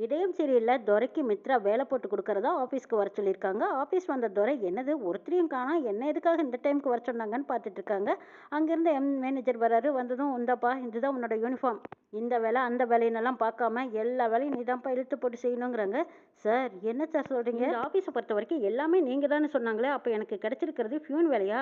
இதயம் சீரியல்ல துரைக்கு மித்ரா வேலை போட்டு கொடுக்கறதா ஆஃபீஸ்க்கு வர சொல்லியிருக்காங்க. ஆஃபீஸ் வந்த துரை என்னது ஒருத்தரையும் காணா, என்ன எதுக்காக இந்த டைமுக்கு வர சொன்னாங்கன்னு பார்த்துட்டு இருக்காங்க. அங்கேருந்து மேனேஜர் வராரு. வந்ததும் இந்தாப்பா இதுதான் உன்னோட யூனிஃபார்ம். இந்த வேலை அந்த வேலைன்னெல்லாம் பார்க்காம எல்லா வேலையும் நீதான்ப்பா இழுத்து போட்டு செய்யணுங்கிறாங்க. சார் என்ன சார் சொல்கிறீங்க? இந்த ஆஃபீஸை பொறுத்த வரைக்கும் எல்லாமே நீங்கள் தானே சொன்னாங்களே, அப்போ எனக்கு கிடைச்சிருக்கிறது ஃபியூன் வேலையா?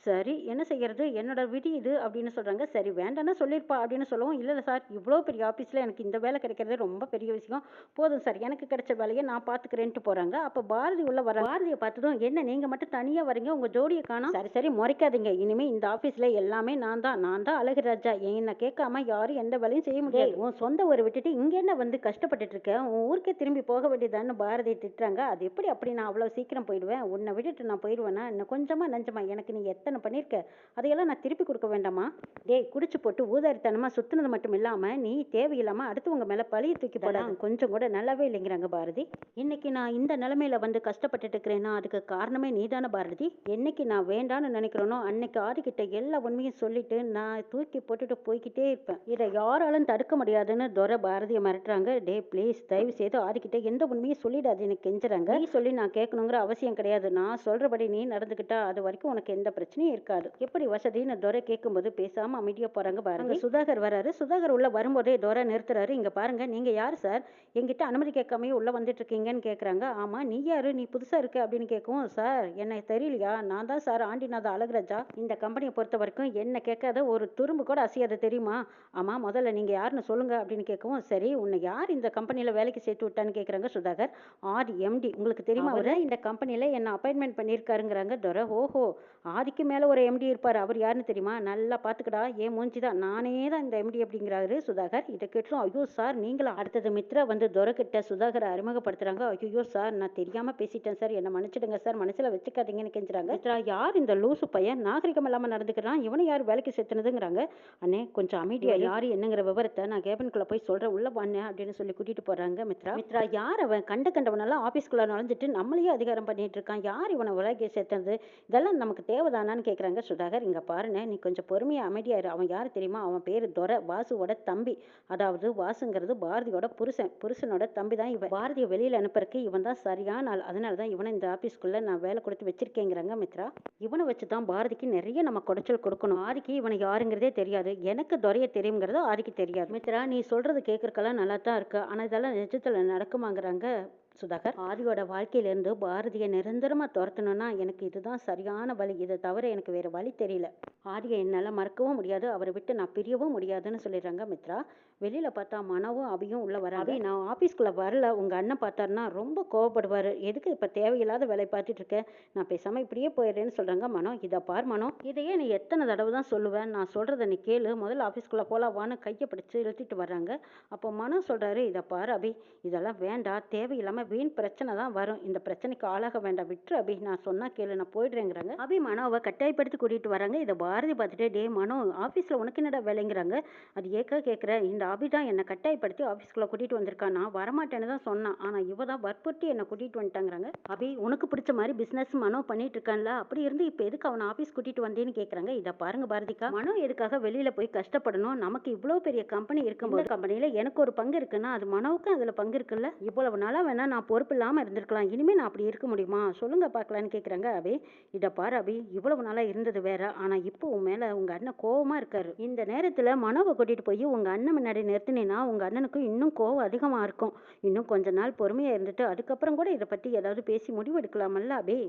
சரி என்ன செய்யறது, என்னோட விதி இது அப்படின்னு சொல்கிறாங்க. சரி வேண்டாம்னா சொல்லியிருப்பா அப்படின்னு சொல்லவும், இல்லை சார் இவ்வளோ பெரிய ஆஃபீஸில் எனக்கு இந்த வேலை கிடைக்கிறதே ரொம்ப பெரிய விஷயம், போதும் சார் எனக்கு கிடைச்ச வேலையை நான் பார்த்துக்கிறேன்ட்டு போகிறாங்க. அப்போ பாரதி உள்ள வர பாரதியை பார்த்ததும் என்ன நீங்கள் மட்டும் தனியாக வரீங்க, உங்கள் ஜோடியை காணோம். சரி சரி முறைக்காதீங்க, இனிமேல் இந்த ஆஃபீஸில் எல்லாமே நான் தான் அழகு ராஜா, என்னை கேட்காம யாரும் எந்த வேலையும் செய்ய முடியாது. உன் சொந்த ஊரை விட்டுட்டு இங்கே என்ன வந்து கஷ்டப்பட்டுட்டு இருக்க, உன் ஊருக்கே திரும்பி போக வேண்டியதான்னு பாரதி திட்டுறாங்க. அது எப்படி அப்படி நான் அவ்வளோ சீக்கிரம் போயிடுவேன், உன்னை விட்டுட்டு நான் போயிடுவேன்னா இன்னும் கொஞ்சமா நஞ்சமா, எனக்கு நீ எத்தனை பண்ணியிருக்க அதையெல்லாம் நான் திருப்பி கொடுக்க வேண்டாமா? டேய் குடிச்சு போட்டு ஊதாரித்தனமாக சுற்றுனது மட்டும் இல்லாமல் நீ தேவையில்லாமல் அடுத்தவங்க மேலே பழிய தூக்கி போடாது, கொஞ்சம் கூட நல்லாவே இல்லைங்கிறாங்க பாரதி. இன்னைக்கு நான் இந்த நிலைமையில வந்து கஷ்டப்பட்டுட்டு இருக்கிறேன்னா அதுக்கு காரணமே நீதான பாரதி. என்னைக்கு நான் வேண்டான்னு நினைக்கிறேனோ அன்னைக்கு ஆதிக்கிட்ட எல்லா உண்மையும் சொல்லிட்டு நான் தூக்கி போட்டுட்டு போய்கிட்டே இருப்பேன். இதை யாராலும் தடுக்க முடியாதுன்னு துரை பாரதியை மிரட்டுறாங்க. டே ப்ளீஸ் தயவு செய்து ஆதிக்கிட்ட எந்த உண்மையும் சொல்லிடாதுன்னு கெஞ்சுறாங்க. நீ சொல்லி நான் கேட்கணுங்கிற அவசியம் கிடையாது, நான் சொல்றபடி நீ நடந்துக்கிட்டா அது வரைக்கும் உனக்கு எந்த பிரச்சனையும் இருக்காது. எப்படி வசதின்னு துரை கேட்கும்போது பேசாம அமைதியா போறாங்க பாரதி. சுதாகர் வராரு. சுதாகர் உள்ள வரும்போதே துரை நிறுத்துறாரு. இங்க பாருங்க, நீங்க யாரு சார், என்கிட்ட அனுமதி கேட்காமயே உள்ள வந்துட்டு இருக்கீங்கன்னு கேக்குறாங்க. ஆமா நீ யாரு, நீ புதுசா இருக்க அப்படின்னு கேட்கவும், சார் என்ன தெரியலையா, நான் தான் சார் ஆண்டிநாத அழகுராஜா, இந்த கம்பெனியை பொறுத்த வரைக்கும் என்ன கேட்காத ஒரு துரும்பு கூட அசையாது தெரியுமா? ஆமா முதல்ல நீங்க யாருன்னு சொல்லுங்க அப்படின்னு கேட்கவும், சரி உன்னை யார் இந்த கம்பெனியில வேலைக்கு சேர்த்து விட்டான்னு கேக்குறாங்க சுதாகர். ஆதி எம்டி, உங்களுக்கு தெரியுமா அவரு இந்த கம்பெனியில என்ன அப்பாயின்மெண்ட் பண்ணியிருக்காருங்கிறாங்க துரை. ஓஹோ, ஆதிக்கு மேல ஒரு எம்டி இருப்பார், அவர் யாருன்னு தெரியுமா? நல்லா பார்த்துக்கடா, ஏன் மூஞ்சி தான், நானே தான் இந்த எம்டி அப்படிங்கிறாரு சுதாகர். இதை கேட்டோம், ஐயோ சார் நீங்களா? அடுத்தது மித்ரா வந்து துரை கிட்ட சுதாகரை அறிமுகப்படுத்துறாங்க. ஐயோ சார் நான் தெரியாம பேசிட்டேன் சார், என்ன மன்னிச்சிடுங்க சார், மனசுல வச்சுக்காதீங்கன்னு கெஞ்சுறாங்க. மித்ரா யார் இந்த லூசு பையன், நாகரிகம் இல்லாம நடந்துக்கிறான், இவனை யார் வேலைக்கு சேர்த்துனதுங்கிறாங்க. அண்ணே கொஞ்சம் அமைதியா யாரு என்னங்கிற விவரத்தை நான் கேபினுக்குள்ள போய் சொல்றேன், உள்ள வாண்ணே அப்படின்னு சொல்லி கூட்டிட்டு போறாங்க மித்ரா. மித்ரா யார் அவன், கண்டவனெல்லாம் ஆபீஸ்க்குள்ள நுழைஞ்சிட்டு நம்மளையே அதிகாரம் பண்ணிட்டு இருக்கான், யார் இவனை வேலைக்கு சேர்த்தது, இதெல்லாம் நமக்கு தேவைதானான்னு கேட்குறாங்க சுதாகர். இங்கே பாருங்க நீ கொஞ்சம் பொறுமையாக அமைதியாரு, அவன் யார் தெரியுமா, அவன் பேர் துரை, வாசுவோட தம்பி. அதாவது வாசுங்கிறது பாரதியோட புருஷனோட தம்பி தான் இவன். பாரதியை வெளியில் அனுப்புறதுக்கு இவன் தான் சரியான ஆள், அதனால தான் இவனை இந்த ஆஃபீஸ்க்குள்ளே நான் வேலை கொடுத்து வச்சிருக்கேங்கிறாங்க மித்ரா. இவனை வச்சு தான் பாரதிக்கு நிறைய நம்ம குடைச்சல் கொடுக்கணும். ஆதிக்கு இவனை யாருங்கிறதே தெரியாது, எனக்கு துரைய தெரியுங்கிறது ஆதிக்கு தெரியாது. மித்ரா நீ சொல்றது கேட்கறக்கெல்லாம் நல்லா தான் இருக்கு, ஆனால் இதெல்லாம் நிஜத்தில் நடக்குமாங்கிறாங்க சுதாகர். ஆதியோட வாழ்க்கையிலேருந்து பாரதியை நிரந்தரமாக துரத்தணும்னா எனக்கு இதுதான் சரியான வழி, இதை தவிர எனக்கு வேறு வழி தெரியல. ஆதியை என்னால் மறக்கவும் முடியாது, அவரை விட்டு நான் பிரியவும் முடியாதுன்னு சொல்லிடுறாங்க மித்ரா. வெளியில் பார்த்தா மனவும் அபியும் உள்ள வர. அபி நான் ஆஃபீஸ்க்குள்ளே வரல, உங்கள் அண்ணன் பார்த்தாருன்னா ரொம்ப கோவப்படுவார், எதுக்கு இப்போ தேவையில்லாத வேலை பார்த்துட்டு இருக்கேன், நான் பேசாமல் இப்படியே போயிடுறேன்னு சொல்கிறாங்க. மனோ இதை பார் மனோ, இதையே நீ எத்தனை தடவை தான் சொல்லுவேன், நான் சொல்கிறத நீ கேளு, முதல்ல ஆஃபீஸ்க்குள்ளே போகலாவான்னு கையை பிடிச்சி இழுத்திட்டு வர்றாங்க. அப்போ மனோ சொல்கிறாரு, இதை பார் அபி, இதெல்லாம் வேண்டாம், தேவையில்லாமல் வீண் பிரச்சனை தான் வரும், இந்த பிரச்சனைக்கு ஆளாக வேண்டாம், விட்டுரு அபி, நான் சொன்னா கேளு, நான் போயிடுறேங்கிறாங்க. அபி மனோவை கட்டாயப்படுத்தி கூட்டிகிட்டு வராங்க. இதை பாரதி பார்த்துட்டு, டே மனோ ஆஃபீஸில் உனக்கு என்னடா வேலைங்கிறாங்க. அது ஏக்கா கேட்குறேன், இந்த அபி தான் என்னை கட்டாயப்படுத்தி ஆஃபீஸ்க்குள்ளே கூட்டிகிட்டு வந்திருக்கான், நான் வரமாட்டேன்னு தான் சொன்னான், ஆனால் இவ தான் வற்புறுத்தி என்னை கூட்டிகிட்டு வந்துட்டாங்கிறாங்க. அபி உனக்கு பிடிச்ச மாதிரி பிஸ்னஸ் மனோ பண்ணிட்டு இருக்கான்ல, அப்படி இருந்து இப்போ எதுக்கு அவனை ஆஃபீஸ் கூட்டிகிட்டு வந்தேன்னு கேட்குறாங்க. இதை பாருங்க பாரதிக்கா, மனோ எதுக்காக வெளியில் போய் கஷ்டப்படணும், நமக்கு இவ்வளோ பெரிய கம்பெனி இருக்கும்போது கம்பெனியில் எனக்கு ஒரு பங்கு இருக்குன்னா அது மனோவுக்கும் அதில் பங்கு இருக்குல்ல, இவ்வளவு நாளாக வேணா நான் பொறுப்பு இல்லாமல் இருந்திருக்கலாம், இனிமேல் நான் அப்படி இருக்க முடியுமா சொல்லுங்க பார்க்கலான்னு கேட்குறாங்க. அபி இதை பாரு அபி, இவ்வளவு நாளாக இருந்தது வேற, ஆனால் இப்போ உன் மேலே உங்கள் அண்ணன் கோவமாக இருக்காரு, இந்த நேரத்தில் மனோவை கூட்டிகிட்டு போய் உங்கள் அண்ணன் முன்னாடி நிறுத்தினேன்னா உங்கள் அண்ணனுக்கு இன்னும் கோவம் அதிகமாக இருக்கும், இன்னும் கொஞ்ச நாள் பொறுமையாக இருந்துட்டு அதுக்கப்புறம் கூட இதை பற்றி ஏதாவது பேசி முடிவு எடுக்கலாமல்ல அபி.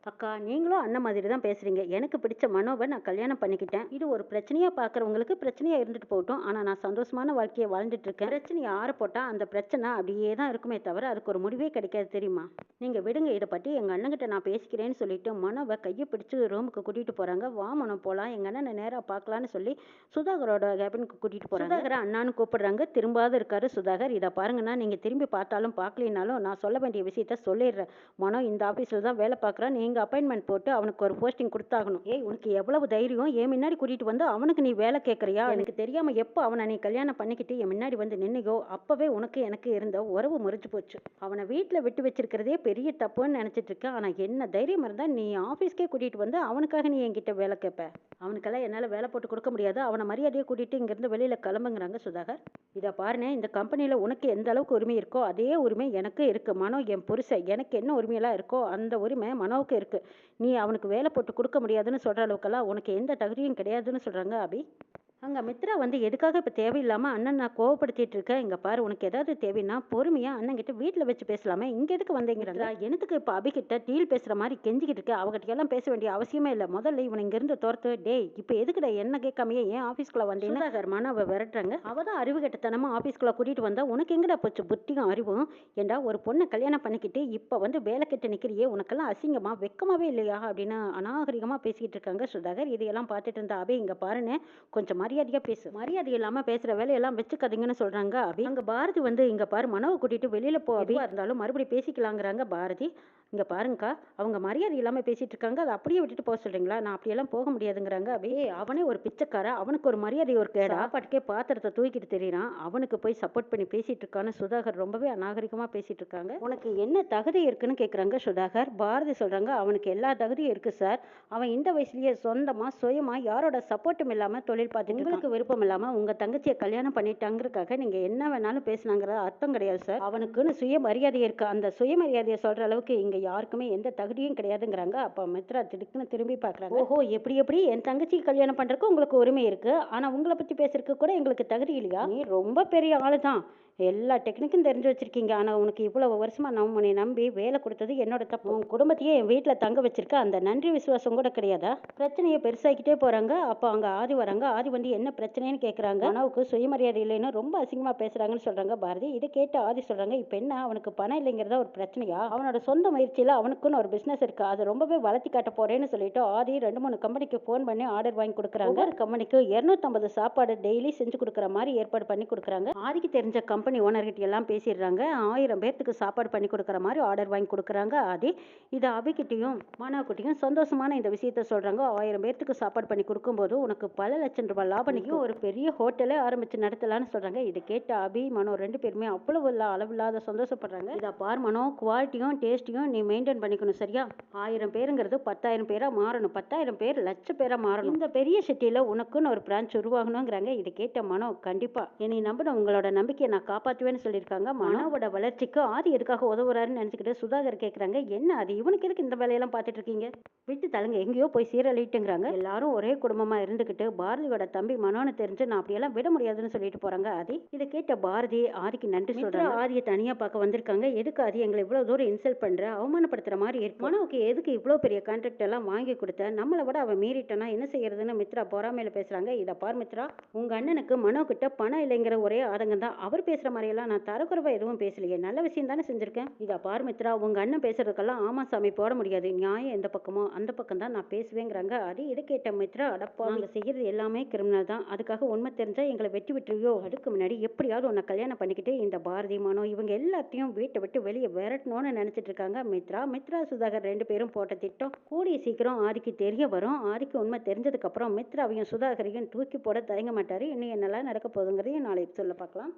அக்கா நீங்களும் அண்ணன் மாதிரி தான் பேசுறீங்க, எனக்கு பிடிச்ச மனோவை நான் கல்யாணம் பண்ணிக்கிட்டேன், இது ஒரு பிரச்சனையாக பார்க்குறவங்களுக்கு பிரச்சனையாக இருந்துட்டு போகட்டும், ஆனால் நான் சந்தோஷமான வாழ்க்கையை வாழ்ந்துட்டு இருக்கேன், பிரச்சனையை ஆற போட்டால் அந்த பிரச்சனை அப்படியே தான் இருக்குமே தவிர அதுக்கு ஒரு முடிவே கிடைக்காது தெரியுமா, நீங்கள் விடுங்க, இதை பற்றி எங்கள் அண்ணன்கிட்ட நான் பேசிக்கிறேன்னு சொல்லிட்டு மனோவை கையை பிடிச்சி ரூமுக்கு கூட்டிகிட்டு போகிறாங்க. வா மனோ போகலாம், எங்கள் அண்ணனை நேராக பார்க்கலான்னு சொல்லி சுதாகரோட கேபினுக்கு கூட்டிகிட்டு போகிறாங்க. சுதாகரை அண்ணான்னு கூப்பிடுறாங்க, திரும்பாத இருக்காரு சுதாகர். இதை பாருங்கன்னா நீங்கள் திரும்பி பார்த்தாலும் பார்க்கலினாலும் நான் சொல்ல வேண்டிய விஷயத்த சொல்லிடுறேன், மனோ இந்த ஆஃபீஸில் தான் வேலை பார்க்குறான், நீங்கள் அப்பாயின்மெண்ட் போட்டு அவனுக்கு ஒரு போஸ்டிங் கொடுத்தாகணும். ஏய் உனக்கு எவ்வளவு தைரியம், என் முன்னாடி கூட்டிகிட்டு வந்து அவனுக்கு நீ வேலை கேட்குறியா, எனக்கு தெரியாமல் எப்போ அவனை நீ கல்யாணம் பண்ணிக்கிட்டு என் முன்னாடி வந்து நின்னையோ அப்போவே உனக்கு எனக்கு இருந்த உறவு முறிஞ்சு போச்சு, அவனை வீட்டில் விட்டு வச்சிருக்கிறதே பெரிய தப்புன்னு நினச்சிட்டு இருக்கேன், ஆனால் என்ன தைரியம் இருந்தால் நீ ஆஃபீஸ்க்கே கூட்டிகிட்டு வந்து அவனுக்காக நீ என்கிட்ட வேலை கேட்ப, அவனுக்கெல்லாம் என்னால் வேலை போட்டு கொடுக்க முடியாது, அவனை மரியாதையை கூட்டிகிட்டு இங்கேருந்து வெளியில் கிளம்புங்கிறாங்க சுதா. சுதாகர். இதை பாருண்ணே, இந்த கம்பெனியில் உனக்கு எந்த அளவுக்கு உரிமை இருக்கோ அதே உரிமை எனக்கு இருக்குது. மனோ என் புருஷன், எனக்கு என்ன உரிமையெல்லாம் இருக்கோ அந்த உரிமை மனோவுக்கு இருக்குது. நீ அவனுக்கு வேலை போட்டு கொடுக்க முடியாதுன்னு சொல்கிற அளவுக்கெல்லாம் உனக்கு எந்த தகுதியும் கிடையாதுன்னு சொல்கிறாங்க அபி. அங்கே மித்ரா வந்து எதுக்காக இப்போ தேவையில்லாமல் அண்ணன் நான் கோவப்படுத்திட்டு இருக்கேன், இங்கே பாரு உனக்கு ஏதாவது தேவைன்னா பொறுமையாக அண்ணன்கிட்ட வீட்டில் வச்சு பேசலாமே, இங்கே எதுக்கு வந்தீங்கிறாங்க. எனத்துக்கு இப்போ அபிகிட்ட டீல் பேசுகிற மாதிரி கெஞ்சிக்கிட்டு இருக்கு, அவகிட்ட எல்லாம் பேச வேண்டிய அவசியமே இல்லை. முதல்ல இவனை இங்கேருந்து துரத்து. டேய் இப்போ எதுக்குடா என்ன கேட்காமையே ஏன் ஆஃபீஸ்க்குள்ளே வந்தேன்னு சுதாகர் அவள் விரட்டுறாங்க. அவள் தான் அறிவு கெட்டத்தனமாக ஆஃபீஸ்க்குள்ளே கூட்டிகிட்டு வந்தா உனக்கு எங்கடா போச்சு புத்தியும் அறிவும். ஏண்டா ஒரு பொண்ணை கல்யாணம் பண்ணிக்கிட்டு இப்போ வந்து வேலை கெட்டு நிற்கிறியே, உனக்கெல்லாம் அசிங்கமாக வெக்கமாவே இல்லையா அப்படின்னு அநாகரிகமாக பேசிக்கிட்டு இருக்காங்க சுதாகர். இதையெல்லாம் பார்த்துட்டு இருந்தா அபி, இங்கே பாருன்னு கொஞ்சம் மரியாதையா பேசு, மரியாதை இல்லாம பேசுற வேலையெல்லாம் வச்சுக்காதீங்கன்னு சொல்றாங்க அபி. அங்க பாரதி வந்து இங்க பாரு மனோவை கூட்டிட்டு வெளியில போ அபி, இருந்தாலும் மறுபடியும் பேசிக்கலாங்கிறாங்க பாரதி. இங்க பாருங்கக்கா, அவங்க மரியாதை இல்லாம பேசிட்டு இருக்காங்க, அதை அப்படியே விட்டுட்டு போக சொல்றீங்களா? நான் அப்படியெல்லாம் போக முடியாதுங்கிறாங்க அபி. அவனே ஒரு பிச்சைக்கார, அவனுக்கு ஒரு மரியாதை ஒரு கேடா, சாப்பாட்டுக்கே பாத்திரத்தை தூக்கிட்டு தெரியறான், அவனுக்கு போய் சப்போர்ட் பண்ணி பேசிட்டு இருக்கான்னு சுதாகர் ரொம்பவே அநாகரிகமா பேசிட்டு இருக்காங்க. உனக்கு என்ன தகுதி இருக்குன்னு கேக்குறாங்க சுதாகர். பாரதி சொல்றாங்க அவனுக்கு எல்லா தகுதியும் இருக்கு சார், அவன் இந்த வயசுலயே சொந்தமா சுயமா யாரோட சப்போர்ட்டும் இல்லாம தொழில் பார்த்து உங்களுக்கு விருப்பம் இல்லாம உங்க தங்கச்சியை கல்யாணம் பண்ணிட்டாங்கிறதுக்காக நீங்க என்ன வேணாலும் பேசினாங்கிற அர்த்தம் கிடையாது சார். அவனுக்குன்னு சுயமரியாதை இருக்கு, அந்த சுயமரியாதையை சொல்ற அளவுக்கு இங்க யாருக்குமே எந்த தகுதியும் கிடையாதுங்கிறாங்க. அப்ப மித்ரா திடுக்குன்னு திரும்பி பாக்குறாங்க. ஓஹோ, எப்படி என் தங்கச்சிக்கு கல்யாணம் பண்றதுக்கு உங்களுக்கு உரிமை இருக்கு, ஆனா உங்களை பத்தி பேசுறதுக்கு கூட எங்களுக்கு தகுதி இல்லையா? நீ ரொம்ப பெரிய ஆளுதான், எல்லா டெக்னிக்கும் தெரிஞ்சு வச்சிருக்கீங்க, ஆனா உனக்கு இவ்வளவு வருஷமா உன்னை நம்பி வேலை கொடுத்தது என்னோட தப்பு. உன் குடும்பத்தையே என் வீட்டுல தங்க வச்சிருக்க, அந்த நன்றி விசுவாசம் கூட கிடையாதா? பிரச்சனையை பெருசாக்கிட்டே போறாங்க. அப்போ அங்க ஆதி வராங்க. ஆதி வந்து என்ன பிரச்சனைன்னு கேக்குறாங்க. மனோவுக்கு சுயமரியாதை இல்லைன்னு ரொம்ப அசிங்கமா பேசுறாங்கன்னு சொல்றாங்க பாரதி. இதை கேட்டு ஆதி சொல்றாங்க, இப்ப என்ன அவனுக்கு பணம் இல்லைங்கிறதா ஒரு பிரச்சனையா? அவனோட சொந்த முயற்சியில அவனுக்குன்னு ஒரு பிசினஸ் இருக்கு, அதை ரொம்பவே வளர்த்தி காட்ட போறேன்னு சொல்லிட்டு ஆதி 2-3 கம்பெனிக்கு போன் பண்ணி ஆர்டர் வாங்கி கொடுக்குறாங்க. ஒரு கம்பெனிக்கு 250 சாப்பாடு டெய்லி செஞ்சு கொடுக்குற மாதிரி ஏற்பாடு பண்ணி கொடுக்குறாங்க. ஆதிக்கு தெரிஞ்ச கம்பெனி ஓனர்கிட்ட எல்லாம் பேசிடுறாங்க. 1000 பேர்த்துக்கு சாப்பாடு பண்ணி கொடுக்குற மாதிரி ஆர்டர் வாங்கி கொடுக்குறாங்க ஆதி. இது அபிகிட்டையும் மனோக்கிட்டையும் சந்தோஷமான இந்த விஷயத்த சொல்றாங்க. 1000 பேர்த்துக்கு சாப்பாடு பண்ணி கொடுக்கும்போது உனக்கு பல லட்சம் ரூபாய் லாபம் நிற்கும், ஒரு பெரிய ஹோட்டலே ஆரம்பிச்சு நடத்தலான்னு சொல்றாங்க. இதை கேட்ட அபி மனோ 2 பேருமே அவ்வளவு அளவில்லாத சந்தோஷப்படுறாங்க. இதை பார் மனோ, குவாலிட்டியும் டேஸ்ட்டையும் நீ மெயின்டைன் பண்ணிக்கணும் சரியா? 1000 பேருங்கிறது 10,000 பேரா மாறணும், 10,000 பேர் லட்சம் பேரா மாறணும். இந்த பெரிய சிட்டியில உனக்குன்னு ஒரு பிரான்ச் உருவாகணுங்கிறாங்க. இதை கேட்ட மனோ, கண்டிப்பா என்னை நம்பின உங்களோட நம்பிக்கையை நான் காப்பாற்றுவேன்னு சொல்லியிருக்காங்க. மனோவோட வளர்ச்சிக்கு ஆதி எதுக்காக உதவுறாருன்னு நினைச்சுக்கிட்டு சுதாகர் கேட்குறாங்க, என்ன அது இவனுக்கு எதுக்கு இந்த வேலையெல்லாம் பார்த்துட்டு இருக்கீங்க, விட்டு தலங்க எங்கேயோ போய் சீரழிட்டுங்கிறாங்க. எல்லாரும் ஒரே குடும்பமா இருந்துக்கிட்டு பாரதியோட தம்பி மனோன்னு தெரிஞ்சு நான் அப்படியெல்லாம் விட முடியாதுன்னு சொல்லிட்டு போறாங்க ஆதி. இதை கேட்ட பாரதி ஆதிக்கு நன்றி சொல்றாங்க. ஆதியை தனியா பார்க்க வந்திருக்காங்க. எதுக்கு ஆதி எங்களை இவ்வளவு தூரம் இன்சல்ட் பண்ற, அவமானப்படுத்துற மாதிரி இருக்கு, மனோவுக்கு எதுக்கு இவ்வளவு பெரிய கான்ட்ராக்ட் எல்லாம் வாங்கி கொடுத்த, நம்மளை விட அவன் மீறிட்டானா என்ன செய்யறதுன்னு மித்ரா பொறாமையில பேசுறாங்க. இதை பார் மித்ரா, உங்க அண்ணனுக்கு மனோ கிட்ட பணம் இல்லைங்கிற ஒரே ஆதங்கம் தான், அவர் பேசுற மாதிரியெல்லாம் நான் தரக்குறைவா எதுவும் பேசலையே, நல்ல விஷயம் தானே செஞ்சிருக்கேன். இதை பார் மித்ரா, உங்க அண்ணன் பேசுறதுக்கெல்லாம் ஆமா சாமி போட முடியாது, நியாயம் எந்த பக்கமோ அந்த பக்கம் தான் நான் பேசுவேங்கிறாங்க ஆதி. இதை கேட்ட மித்ரா, அடப்பா நாங்க செய்யறது எல்லாமே கிரிமினல் தான், அதுக்காக உண்மை தெரிஞ்சா எங்களை வெட்டி விட்டுருவியோ, அதுக்கு முன்னாடி எப்படியாவது உன்னை கல்யாணம் பண்ணிக்கிட்டு இந்த பாரதி மனோ இவங்க எல்லாத்தையும் வீட்டை விட்டு வெளியே விரட்டணும்னு நினைச்சிட்டு இருக்காங்க மித்ரா சுதாகர் 2 பேரும் போட்ட திட்டம் கூடிய சீக்கிரம் ஆதிக்கு தெரிய வரும். ஆதிக்கு உண்மை தெரிஞ்சதுக்கு அப்புறம் மித்ராவையும் சுதாகரையும் தூக்கி போட தயங்க மாட்டாரு. இன்னும் என்னெல்லாம் நடக்க போகுதுங்கிறதையும் நாளைக்கு சொல்ல பார்க்கலாம்.